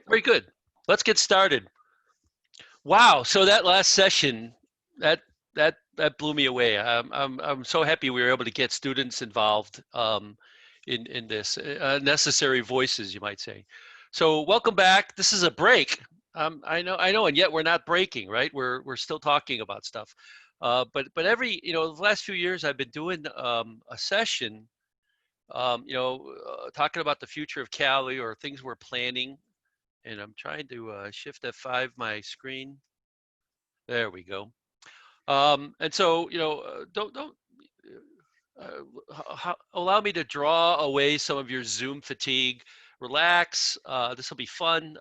Very good. Let's get started. Wow. So that last session, that blew me away. I'm so happy we were able to get students involved in this necessary voices, you might say. So welcome back. This is a break. I know, and yet we're not breaking, right? We're still talking about stuff. But every the last few years I've been doing a session, talking about the future of Cali or things we're planning. And I'm trying to shift F5 my screen. There we go. And so, don't allow me to draw away some of your Zoom fatigue. Relax. This will be fun.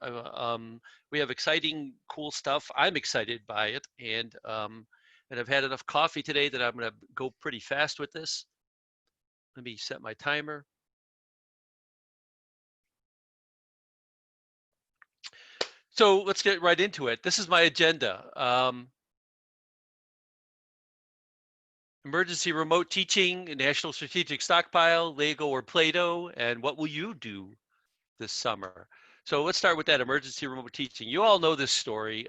We have exciting, cool stuff. I'm excited by it, and I've had enough coffee today that I'm going to go pretty fast with this. Let me set my timer. So let's get right into it. This is my agenda. Emergency remote teaching, National Strategic Stockpile, Lego or Play-Doh, and what will you do this summer? So let's start with that emergency remote teaching. You all know this story.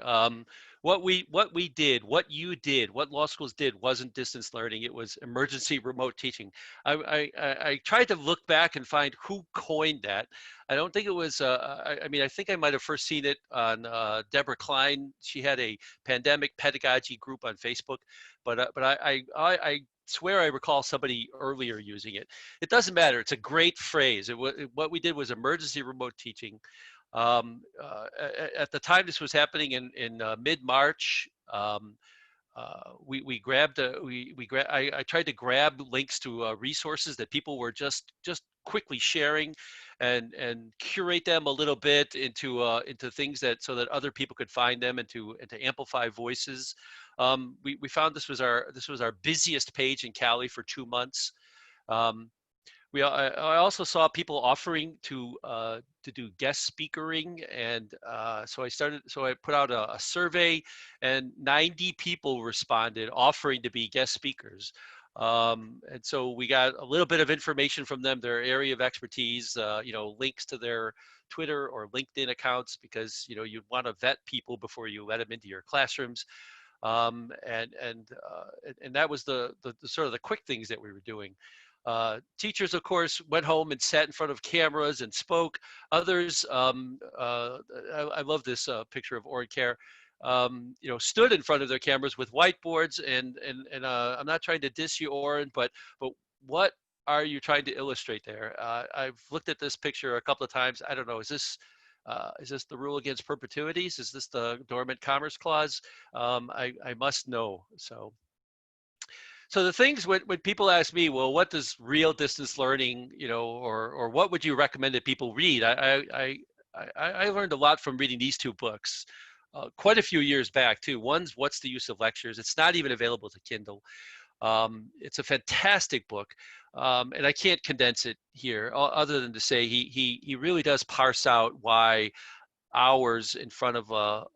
What we did, what you did, what law schools did wasn't distance learning. It was emergency remote teaching. I tried to look back and find who coined that. I don't think it was, I think I might have first seen it on Deborah Klein. She had a pandemic pedagogy group on Facebook, but I swear I recall somebody earlier using it. It doesn't matter. It's a great phrase. What we did was emergency remote teaching. At the time this was happening in mid-March, I tried to grab links to resources that people were just quickly sharing, and curate them a little bit into things so that other people could find them, and to amplify voices. We found this was our busiest page in Cali for 2 months. I also saw people offering to do guest speakering, and so I put out a survey, and 90 people responded offering to be guest speakers. And so we got a little bit of information from them, their area of expertise, links to their Twitter or LinkedIn accounts, because you want to vet people before you let them into your classrooms. And that was the sort of the quick things that we were doing. Teachers, of course, went home and sat in front of cameras and spoke. Others, I love this picture of Orin Care, stood in front of their cameras with whiteboards. And I'm not trying to diss you, Orin, but what are you trying to illustrate there? I've looked at this picture a couple of times. I don't know. Is this the rule against perpetuities? Is this the dormant commerce clause? I must know. So the things when people ask me, well, what does real distance learning, or what would you recommend that people read? I learned a lot from reading these two books, quite a few years back too. One's What's the Use of Lectures? It's not even available to Kindle. It's a fantastic book, and I can't condense it here, other than to say he really does parse out why hours in front of a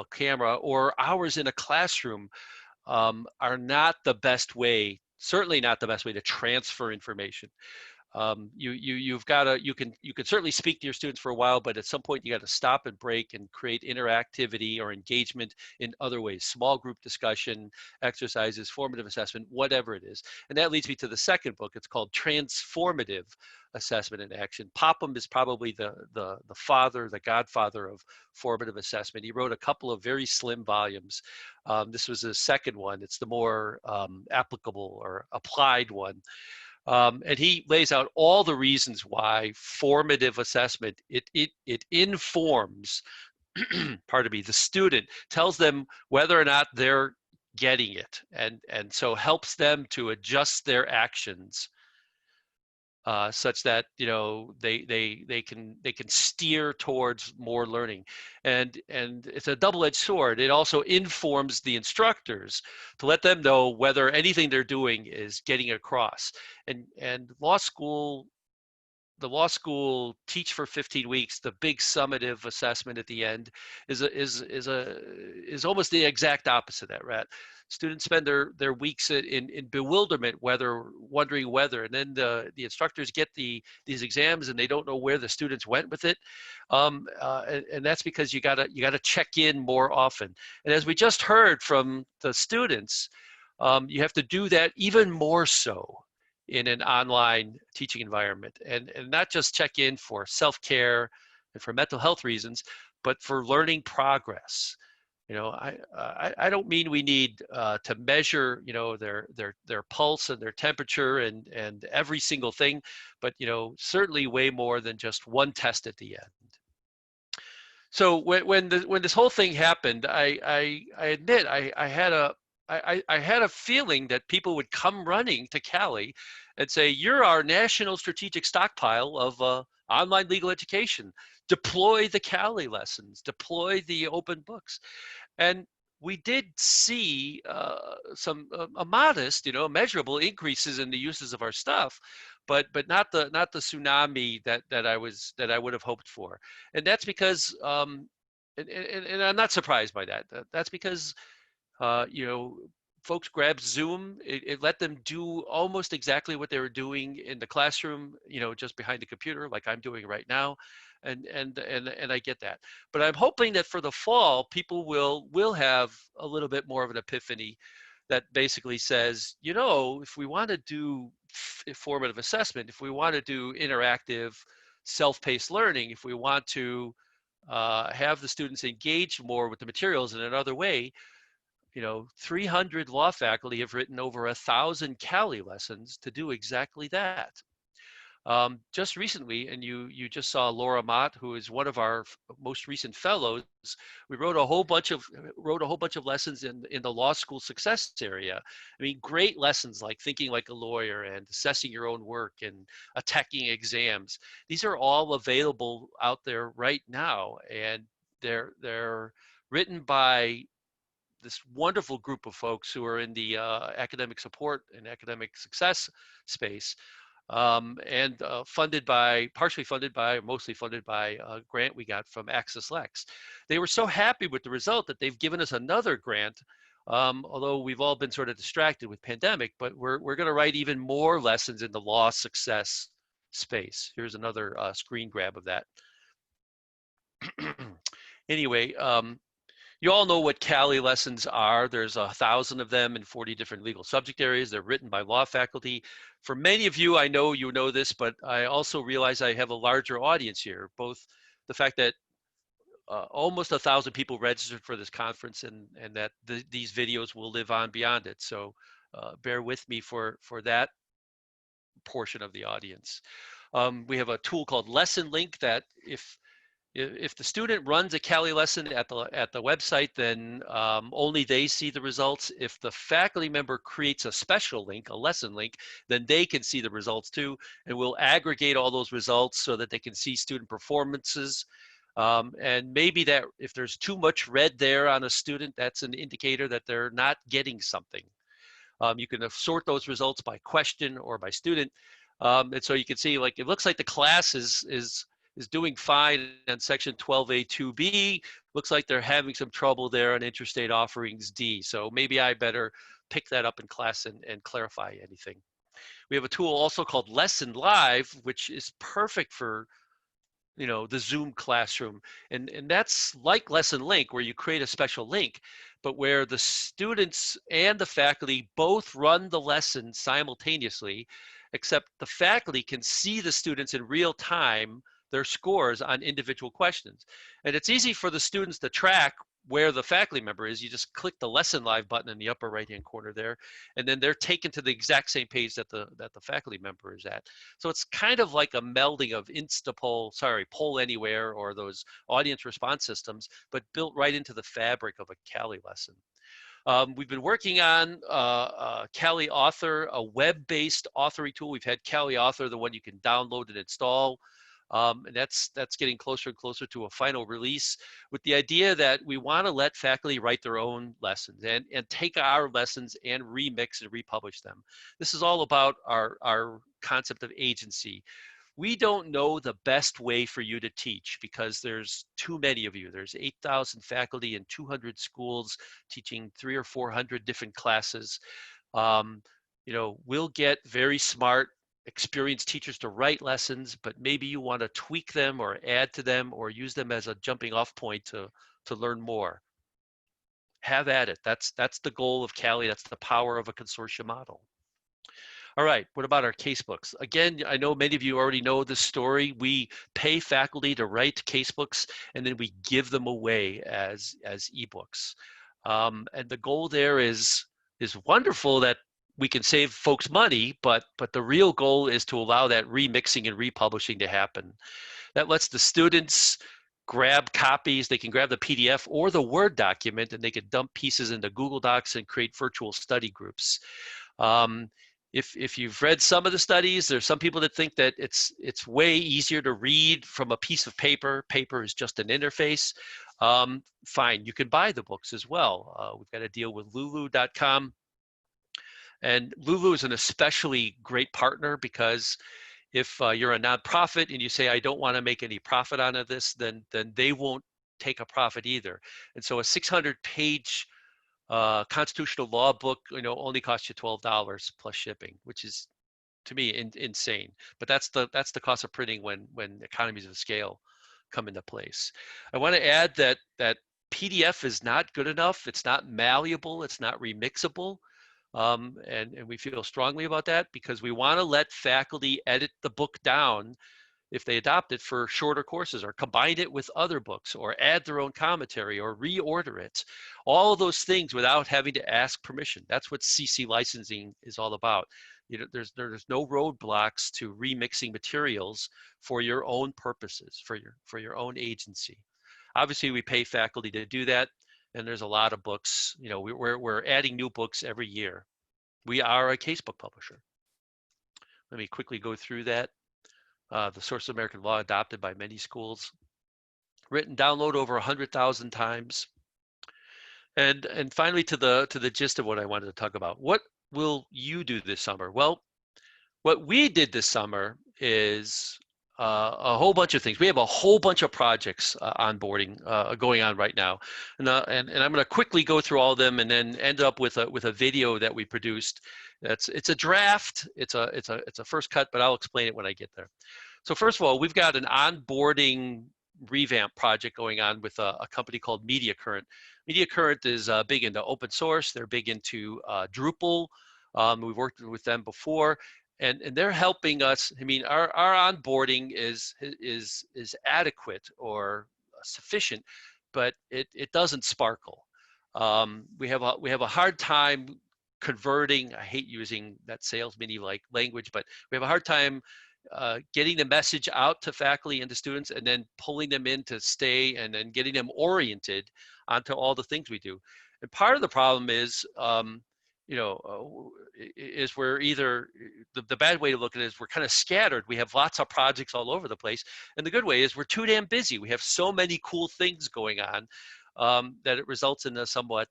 camera or hours in a classroom are not the best way, certainly not the best way to transfer information. You can certainly speak to your students for a while, but at some point you got to stop and break and create interactivity or engagement in other ways, small group discussion, exercises, formative assessment, whatever it is. And that leads me to the second book. It's called Transformative Assessment in Action. Popham is probably the godfather of formative assessment. He wrote a couple of very slim volumes. This was his second one. It's the more applicable or applied one. And he lays out all the reasons why formative assessment, it informs, pardon me, the student, tells them whether or not they're getting it, and so helps them to adjust their actions such that they can steer towards more learning. And it's a double-edged sword. It also informs the instructors to let them know whether anything they're doing is getting across. And law school the law school teach for 15 weeks, the big summative assessment at the end is almost the exact opposite of that, right? Students spend their weeks in bewilderment, wondering whether, and then the instructors get these exams and they don't know where the students went with it, and that's because you gotta check in more often. And as we just heard from the students, you have to do that even more so in an online teaching environment, and not just check in for self-care and for mental health reasons, but for learning progress. I don't mean we need to measure, their pulse and their temperature and every single thing, but certainly way more than just one test at the end. So when this whole thing happened, I admit I had a feeling that people would come running to CALI and say, "You're our national strategic stockpile of online legal education. Deploy the CALI lessons, deploy the open books." And we did see some a modest, measurable increases in the uses of our stuff, but not the tsunami that I would have hoped for. And that's because and I'm not surprised by that. That's because you know, folks grabbed Zoom. It let them do almost exactly what they were doing in the classroom, just behind the computer, like I'm doing right now. And I get that. But I'm hoping that for the fall, people will have a little bit more of an epiphany that basically says, if we want to do formative assessment, if we want to do interactive, self-paced learning, if we want to have the students engage more with the materials in another way, 300 law faculty have written over 1,000 CALI lessons to do exactly that. Just recently, and you just saw Laura Mott, who is one of our most recent fellows. We wrote a whole bunch of lessons in the law school success area. I mean, great lessons like thinking like a lawyer and assessing your own work and attacking exams. These are all available out there right now, and they're written by this wonderful group of folks who are in the academic support and academic success space, and partially funded by, mostly funded by a grant we got from Access Lex. They were so happy with the result that they've given us another grant, although we've all been sort of distracted with pandemic, but we're going to write even more lessons in the law success space. Here's another screen grab of that. Anyway, you all know what CALI lessons are. There's 1,000 of them in 40 different legal subject areas. They're written by law faculty. For many of you, I know you know this, but I also realize I have a larger audience here, both the fact that almost 1,000 people registered for this conference and that these videos will live on beyond it. So bear with me for that portion of the audience. We have a tool called Lesson Link that if the student runs a CALI lesson at the website, then only they see the results. If the faculty member creates a special link, a lesson link, then they can see the results too, and we'll aggregate all those results so that they can see student performances. And maybe that if there's too much red there on a student, that's an indicator that they're not getting something. You can sort those results by question or by student. And so you can see, like, it looks like the class is doing fine on section 12A2B. Looks like they're having some trouble there on interstate offerings D. So maybe I better pick that up in class and clarify anything. We have a tool also called Lesson Live, which is perfect for the Zoom classroom. And that's like Lesson Link, where you create a special link, but where the students and the faculty both run the lesson simultaneously, except the faculty can see the students in real time, their scores on individual questions. And it's easy for the students to track where the faculty member is. You just click the Lesson Live button in the upper right-hand corner there, and then they're taken to the exact same page that the faculty member is at. So it's kind of like a melding of Poll Anywhere, or those audience response systems, but built right into the fabric of a CALI lesson. We've been working on CALI Author, a web-based authoring tool. We've had CALI Author, the one you can download and install. And that's getting closer and closer to a final release, with the idea that we want to let faculty write their own lessons and take our lessons and remix and republish them. This is all about our concept of agency. we don't know the best way for you to teach because there's too many of you. There's 8,000 faculty in 200 schools teaching 300 or 400 different classes. Um, we'll get very smart, experienced teachers to write lessons, but maybe you want to tweak them or add to them or use them as a jumping off point to learn more. Have at it. That's the goal of CALI. That's the power of a consortium model. All right, what about our casebooks? Again, I know many of you already know this story. We pay faculty to write casebooks, and then we give them away as ebooks. And the goal there is wonderful that we can save folks money, but the real goal is to allow that remixing and republishing to happen. That lets the students grab copies. They can grab the PDF or the Word document, and they can dump pieces into Google Docs and create virtual study groups. If you've read some of the studies, there's some people that think that it's way easier to read from a piece of paper. Paper is just an interface. Fine, you can buy the books as well. We've got a deal with lulu.com. And Lulu is an especially great partner because if you're a nonprofit and you say, I don't want to make any profit out of this, then they won't take a profit either. And so a 600-page constitutional law book, only costs you $12 plus shipping, which is, to me, insane. But that's the cost of printing when economies of scale come into place. I want to add that PDF is not good enough. It's not malleable. It's not remixable. And we feel strongly about that because we want to let faculty edit the book down if they adopt it for shorter courses or combine it with other books or add their own commentary or reorder it. All of those things without having to ask permission. That's what CC licensing is all about. There's no roadblocks to remixing materials for your own purposes, for your own agency. Obviously, we pay faculty to do that, and there's a lot of books. We're adding new books every year. We are a casebook publisher. Let me quickly go through that. The Source of American Law adopted by many schools, written, download over 100,000 times. And finally, to the gist of what I wanted to talk about. What will you do this summer? Well, what we did this summer is a whole bunch of things. We have a whole bunch of projects onboarding going on right now, and I'm going to quickly go through all of them, and then end up with a video that we produced. It's a draft. It's a first cut, but I'll explain it when I get there. So first of all, we've got an onboarding revamp project going on with a company called MediaCurrent. MediaCurrent is big into open source. They're big into Drupal. We've worked with them before. And they're helping us. I mean, our onboarding is adequate or sufficient, but it doesn't sparkle. We have a hard time converting. I hate using that salesman-y like language, but we have a hard time getting the message out to faculty and to students, and then pulling them in to stay, and then getting them oriented onto all the things we do. And part of the problem is, is we're either, the bad way to look at it is we're kind of scattered. We have lots of projects all over the place. And the good way is we're too damn busy. We have so many cool things going on that it results in a somewhat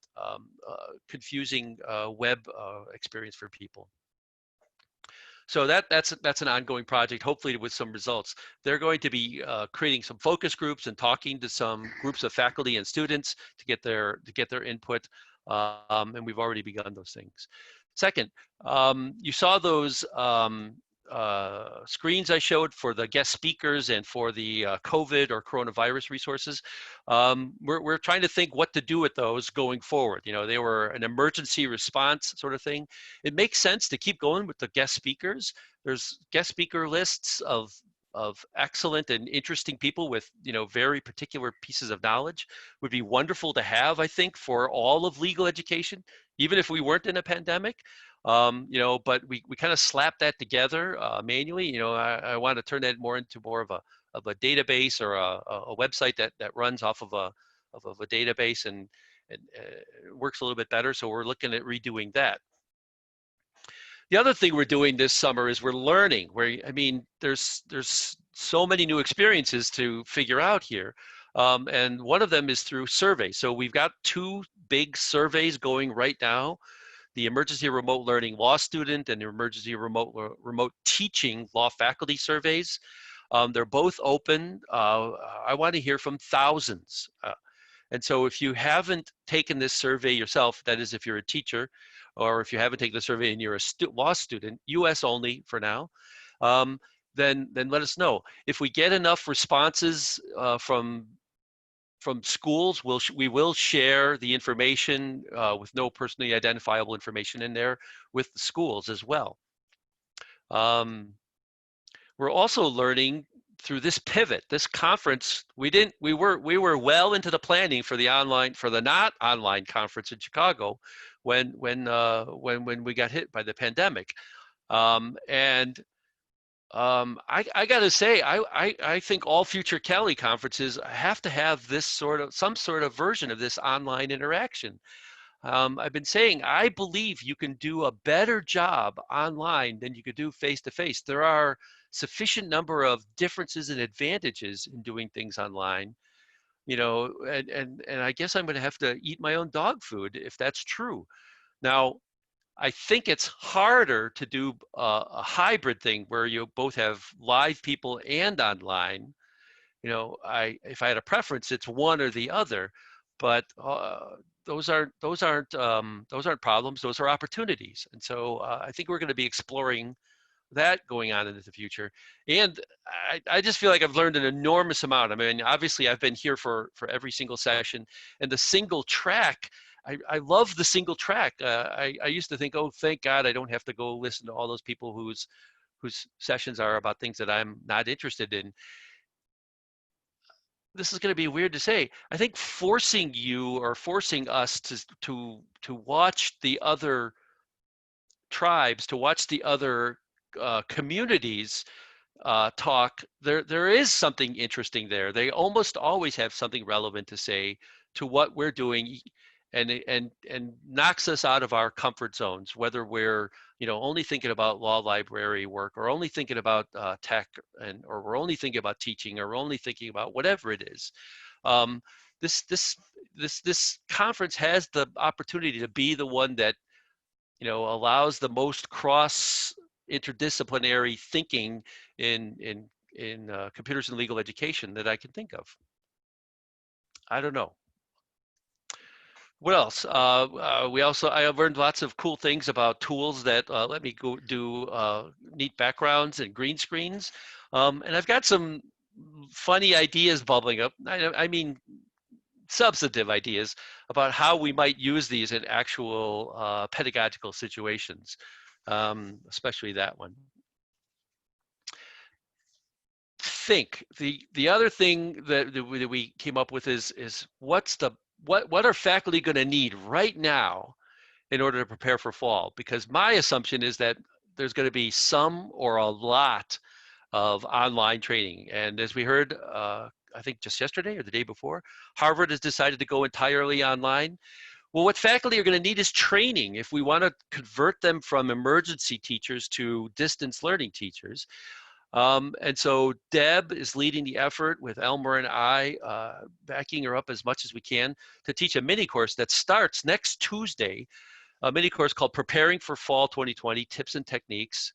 confusing web experience for people. So that's an ongoing project, hopefully with some results. They're going to be creating some focus groups and talking to some groups of faculty and students to get their input. And we've already begun those things. Second, you saw those screens I showed for the guest speakers and for the COVID or coronavirus resources. We're trying to think what to do with those going forward. They were an emergency response sort of thing. It makes sense to keep going with the guest speakers. There's guest speaker lists of excellent and interesting people with very particular pieces of knowledge. Would be wonderful to have, I think, for all of legal education, even if we weren't in a pandemic. But we kind of slapped that together manually. I want to turn that into more of a database or a website that runs off of a database and works a little bit better. So we're looking at redoing that. The other thing we're doing this summer is we're learning. There's so many new experiences to figure out here. And one of them is through surveys. So we've got 2 big surveys going right now. the emergency remote learning law student and the emergency remote teaching law faculty surveys. They're both open. I want to hear from thousands. And so if you haven't taken this survey yourself, that is if you're a teacher, or if you haven't taken the survey and you're a law student, US only for now, then let us know. If we get enough responses from schools, we will share the information with no personally identifiable information in there with the schools as well. We're also learning through this pivot, this conference. We were well into the planning for the not online conference in Chicago when we got hit by the pandemic. I got to say, I think all future CALI conferences have to have some sort of version of this online interaction. I've been saying, I believe you can do a better job online than you could do face-to-face. There are sufficient number of differences and advantages in doing things online, and I guess I'm going to have to eat my own dog food if that's true. Now, I think it's harder to do a hybrid thing where you both have live people and online. If I had a preference, it's one or the other, but those aren't problems. Those are opportunities, and so I think we're going to be exploring that going on into the future. And I just feel like I've learned an enormous amount. I mean, obviously, I've been here for every single session, and the single track. I love the single track. I used to think, oh, thank God I don't have to go listen to all those people whose sessions are about things that I'm not interested in. This is going to be weird to say. I think forcing you or forcing us to watch the other tribes, to watch the other communities talk, there is something interesting there. They almost always have something relevant to say to what we're doing, and knocks us out of our comfort zones, whether we're only thinking about law library work, or only thinking about tech, or we're only thinking about teaching, or we're only thinking about whatever it is. This conference has the opportunity to be the one that allows the most cross interdisciplinary thinking in computers and legal education that I can think of. I don't know. What else? I have learned lots of cool things about tools that let me go do neat backgrounds and green screens. And I've got some funny ideas bubbling up. I mean, substantive ideas about how we might use these in actual pedagogical situations, especially that one. The other thing that we came up with is what are faculty going to need right now in order to prepare for fall? Because my assumption is that there's going to be some or a lot of online training. And as we heard, I think just yesterday or the day before, Harvard has decided to go entirely online. Well, what faculty are going to need is training if we want to convert them from emergency teachers to distance learning teachers. And so Deb is leading the effort with Elmer and I, backing her up as much as we can to teach a mini course that starts next Tuesday, a mini course called Preparing for Fall 2020, Tips and Techniques.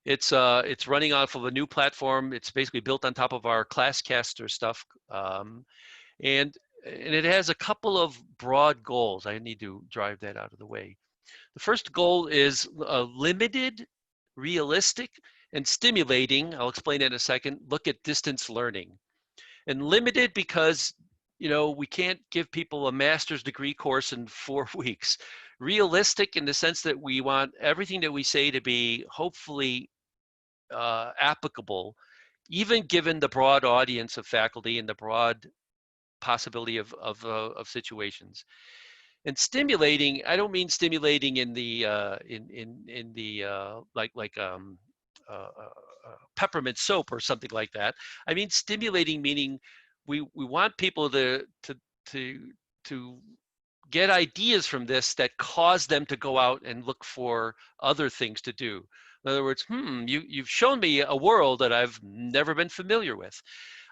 It's running off of a new platform. It's basically built on top of our Classcaster stuff. And it has a couple of broad goals. I need to drive that out of the way. The first goal is a limited, realistic, and stimulating, I'll explain that in a second, look at distance learning. And limited because, we can't give people a master's degree course in 4 weeks. Realistic in the sense that we want everything that we say to be hopefully applicable, even given the broad audience of faculty and the broad possibility of situations. And stimulating, I don't mean stimulating in the peppermint soap or something like that. I mean stimulating meaning we want people to get ideas from this that cause them to go out and look for other things to do. In other words, you've shown me a world that I've never been familiar with.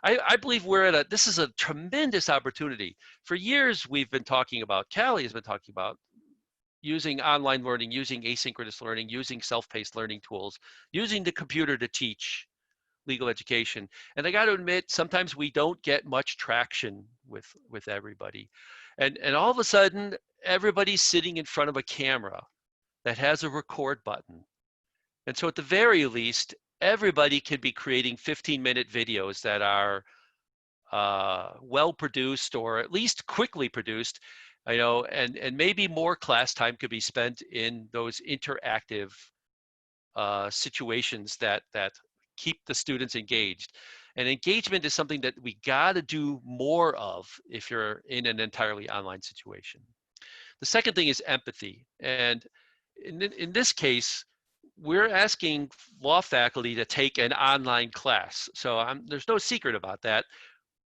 I believe this is a tremendous opportunity. For years, we've been talking about, CALI has been talking about using online learning, using asynchronous learning, using self-paced learning tools, using the computer to teach legal education. And I got to admit, sometimes we don't get much traction with everybody. And all of a sudden, everybody's sitting in front of a camera that has a record button. And so at the very least, everybody can be creating 15-minute videos that are well produced, or at least quickly produced, and maybe more class time could be spent in those interactive situations that keep the students engaged. And engagement is something that we got to do more of if you're in an entirely online situation. The second thing is empathy. And in this case, we're asking law faculty to take an online class. So there's no secret about that.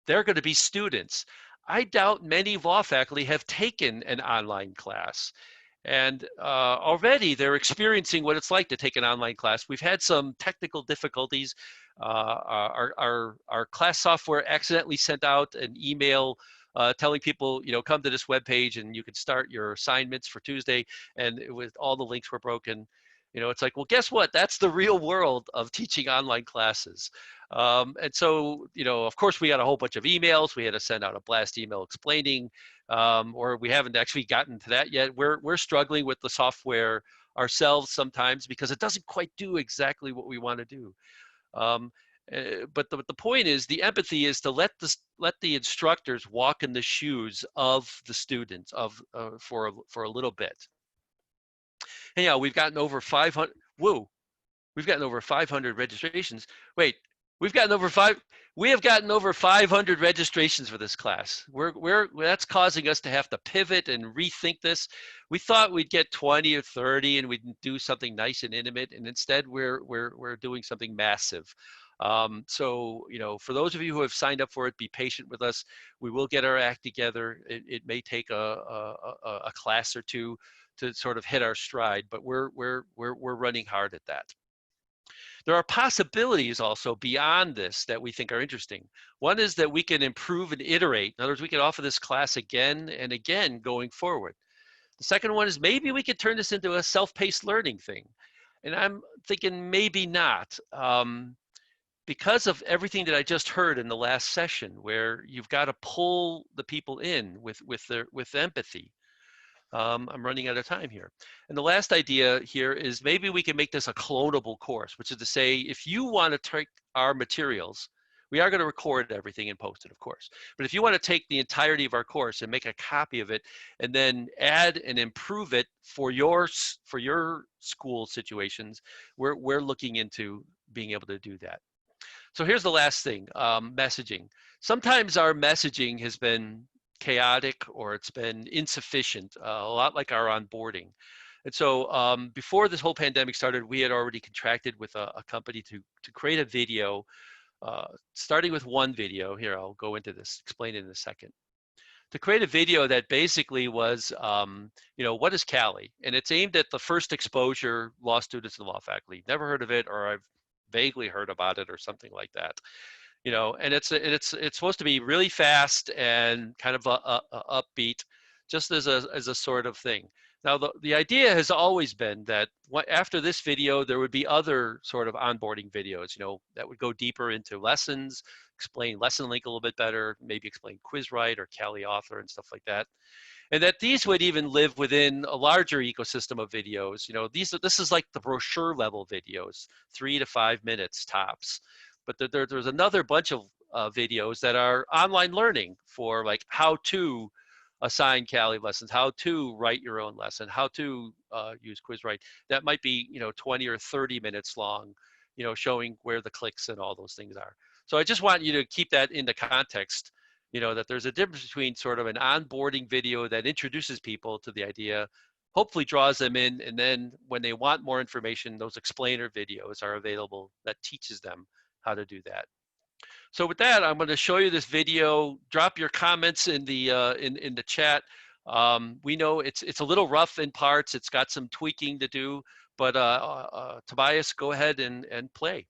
They're going to be students. I doubt many law faculty have taken an online class. And already they're experiencing what it's like to take an online class. We've had some technical difficulties. Our class software accidentally sent out an email telling people, come to this webpage and you can start your assignments for Tuesday. And all the links were broken. It's like, well, guess what? That's the real world of teaching online classes. And so, of course, we got a whole bunch of emails. We had to send out a blast email explaining, or we haven't actually gotten to that yet. We're struggling with the software ourselves sometimes because it doesn't quite do exactly what we want to do. But the point is, the empathy is to let the instructors walk in the shoes of the students for a little bit. And we've gotten over 500. Whoa, we've gotten over 500 registrations. Wait, we've gotten over we have gotten over 500 registrations for this class. That's causing us to have to pivot and rethink this. We thought we'd get 20 or 30 and we'd do something nice and intimate, and instead we're doing something massive. So, for those of you who have signed up for it, be patient with us. We will get our act together. It may take a class or two to sort of hit our stride, but we're running hard at that. There are possibilities also beyond this that we think are interesting. One is that we can improve and iterate. In other words, we can offer this class again and again going forward. The second one is maybe we could turn this into a self-paced learning thing. And I'm thinking maybe not. Because of everything that I just heard in the last session, where you've got to pull the people in with empathy. I'm running out of time here. And the last idea here is maybe we can make this a clonable course, which is to say, if you want to take our materials, we are going to record everything and post it, of course. But if you want to take the entirety of our course and make a copy of it and then add and improve it for your school situations, we're looking into being able to do that. So here's the last thing, messaging. Sometimes our messaging has been chaotic or it's been insufficient, a lot like our onboarding. And so before this whole pandemic started, we had already contracted with a company to create a video, starting with one video. Here, I'll go into this, explain it in a second. To create a video that basically was, what is CALI? And it's aimed at the first exposure law students and law faculty. Never heard of it, or I've vaguely heard about it or something like that. And it's supposed to be really fast and kind of a upbeat, just as a sort of thing. Now, the idea has always been that after this video, there would be other sort of onboarding videos, that would go deeper into lessons, explain lesson link a little bit better, maybe explain QuizWrite or CALI Author and stuff like that. And that these would even live within a larger ecosystem of videos. This is like the brochure level videos, 3 to 5 minutes tops. But there's another bunch of videos that are online learning for like how to assign CALI lessons, how to write your own lesson, how to use QuizWrite. That might be 20 or 30 minutes long, showing where the clicks and all those things are. So I just want you to keep that into context, that there's a difference between sort of an onboarding video that introduces people to the idea, hopefully draws them in, and then when they want more information, those explainer videos are available that teaches them how to do that. So with that, I'm going to show you this video. Drop your comments in the in the chat. We know it's a little rough in parts. It's got some tweaking to do, but Tobias, go ahead and play.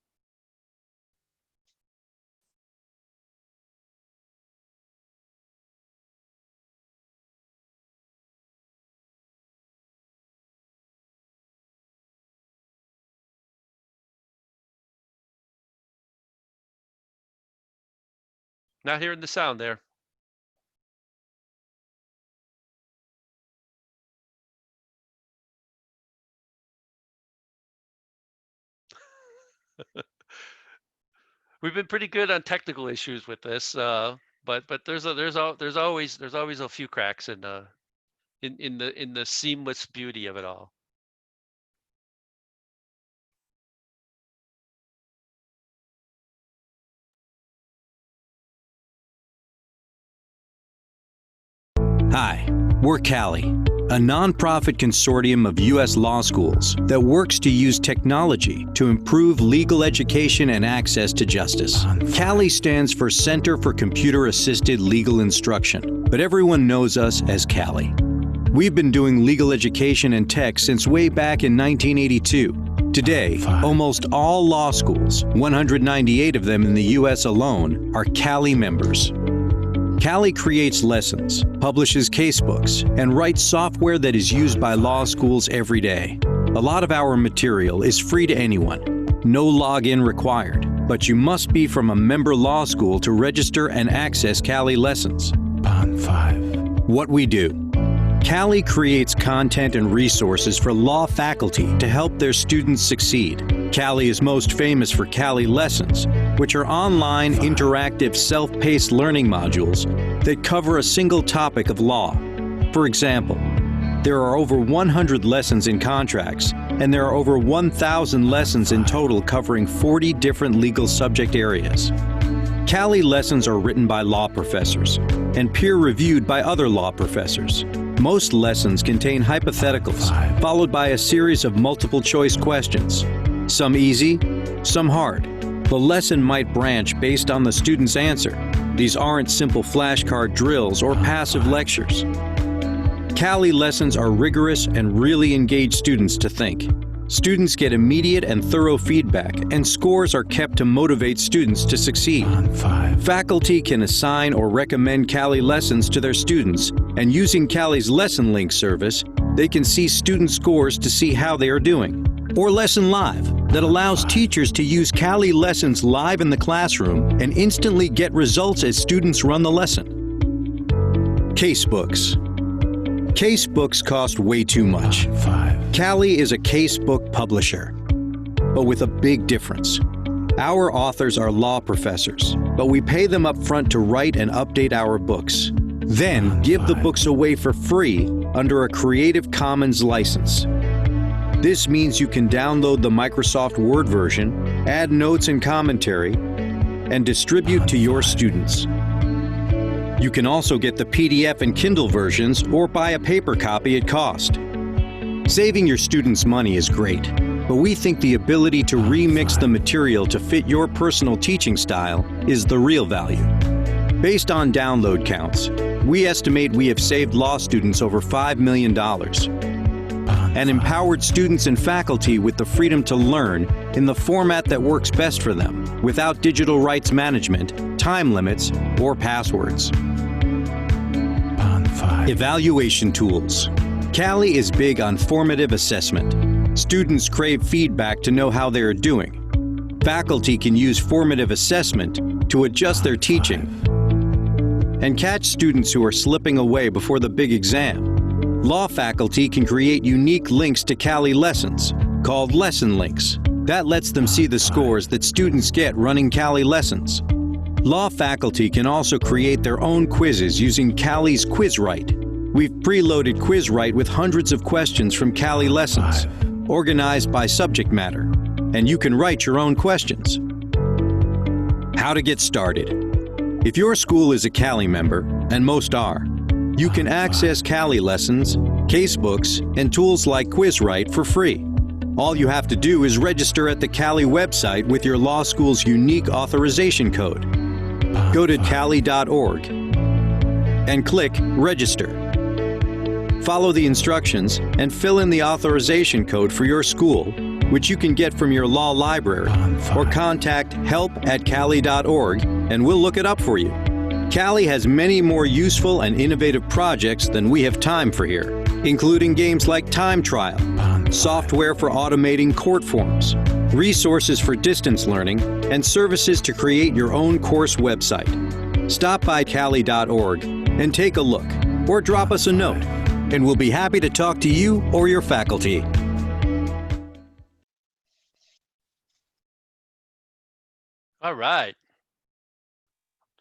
Not hearing the sound there. We've been pretty good on technical issues with this, but there's always a few cracks in the seamless beauty of it all. Hi, we're CALI, a nonprofit consortium of U.S. law schools that works to use technology to improve legal education and access to justice. CALI stands for Center for Computer Assisted Legal Instruction, but everyone knows us as CALI. We've been doing legal education and tech since way back in 1982. Today, almost all law schools, 198 of them in the U.S. alone, are CALI members. CALI creates lessons, publishes casebooks, and writes software that is used by law schools every day. A lot of our material is free to anyone. No login required, but you must be from a member law school to register and access CALI lessons. Pond 5. What we do. CALI creates content and resources for law faculty to help their students succeed. CALI is most famous for CALI Lessons, which are online, interactive, self-paced learning modules that cover a single topic of law. For example, there are over 100 lessons in contracts, and there are over 1,000 lessons in total covering 40 different legal subject areas. CALI lessons are written by law professors and peer-reviewed by other law professors. Most lessons contain hypotheticals, followed by a series of multiple-choice questions. Some easy, some hard. The lesson might branch based on the student's answer. These aren't simple flashcard drills or passive lectures. CALI lessons are rigorous and really engage students to think. Students get immediate and thorough feedback, and scores are kept to motivate students to succeed. Faculty can assign or recommend CALI lessons to their students, and using CALI's Lesson Link service, they can see student scores to see how they are doing. Or Lesson Live, that allows teachers to use CALI lessons live in the classroom and instantly get results as students run the lesson. Casebooks. Casebooks cost way too much. CALI is a casebook publisher, but with a big difference. Our authors are law professors, but we pay them up front to write and update our books. Then give the books away for free under a Creative Commons license. This means you can download the Microsoft Word version, add notes and commentary, and distribute to your students. You can also get the PDF and Kindle versions or buy a paper copy at cost. Saving your students money is great, but we think the ability to remix the material to fit your personal teaching style is the real value. Based on download counts, we estimate we have saved law students over $5 million and empowered students and faculty with the freedom to learn in the format that works best for them, without digital rights management, time limits, or passwords. Evaluation tools. CALI is big on formative assessment. Students crave feedback to know how they are doing. Faculty can use formative assessment to adjust their teaching and catch students who are slipping away before the big exam. Law faculty can create unique links to CALI lessons, called lesson links. That lets them see the scores that students get running CALI lessons. Law faculty can also create their own quizzes using CALI's QuizWrite. We've preloaded QuizWrite with hundreds of questions from CALI lessons, organized by subject matter, and you can write your own questions. How to get started. If your school is a CALI member, and most are, you can access CALI lessons, casebooks, and tools like QuizWrite for free. All you have to do is register at the CALI website with your law school's unique authorization code. Go to CALI.org and click Register. Follow the instructions and fill in the authorization code for your school, which you can get from your law library, or contact help@cali.org and we'll look it up for you. CALI has many more useful and innovative projects than we have time for here, including games like Time Trial, software for automating court forms, resources for distance learning, and services to create your own course website. Stop by CALI.org and take a look, or drop us a note, and we'll be happy to talk to you or your faculty. All right.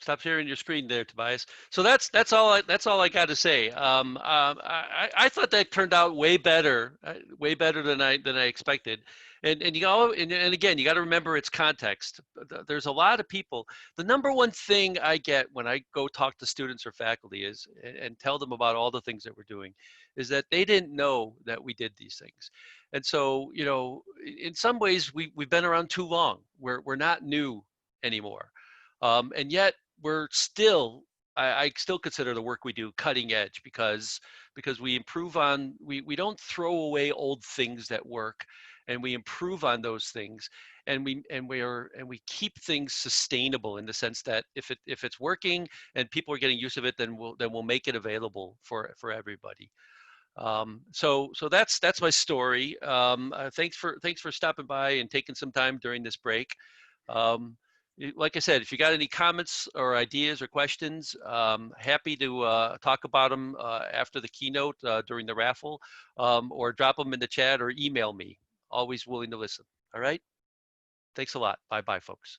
Stop sharing your screen there, Tobias. So that's all I got to say. I thought that turned out way better than I expected. And again, you got to remember its context. There's a lot of people. The number one thing I get when I go talk to students or faculty is and tell them about all the things that we're doing, is that they didn't know that we did these things. And so, in some ways, we've been around too long. We're not new anymore. And yet we're still, I still consider the work we do cutting edge because we improve on, we don't throw away old things that work, and we improve on those things, and we keep things sustainable in the sense that if it's working and people are getting use of it, then we'll make it available for everybody. So that's my story. Thanks for stopping by and taking some time during this break. Like I said, if you got any comments or ideas or questions, happy to talk about them after the keynote during the raffle, or drop them in the chat or email me. Always willing to listen. All right. Thanks a lot. Bye-bye, folks.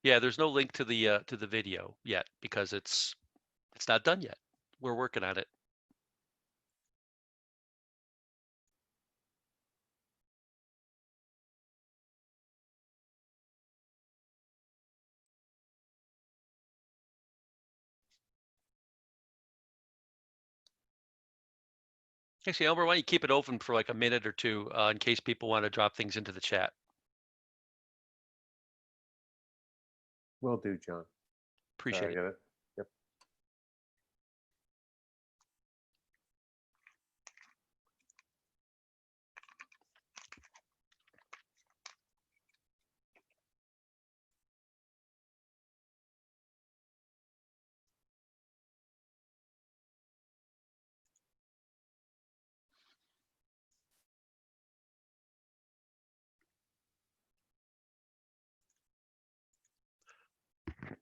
Yeah, there's no link to the video yet because it's not done yet. We're working on it. Actually, Elmer, why don't you keep it open for like a minute or two in case people want to drop things into the chat. Will do, John. Appreciate it. Yep.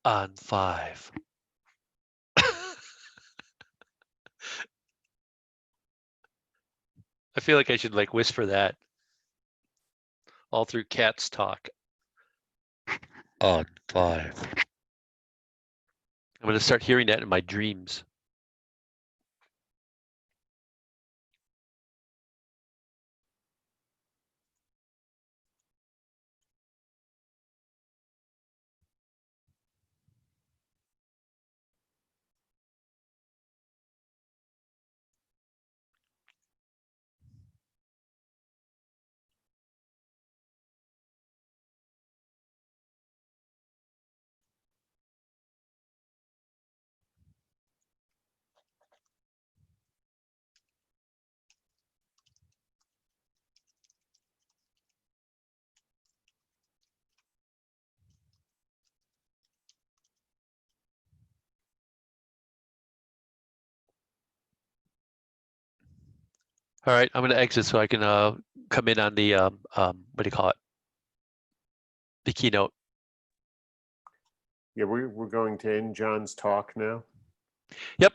On 5. I feel like I should like whisper that all through Cat's talk. On 5. I'm going to start hearing that in my dreams. All right, I'm going to exit so I can come in on the what do you call it? The keynote. Yeah, we're going to end John's talk now. Yep.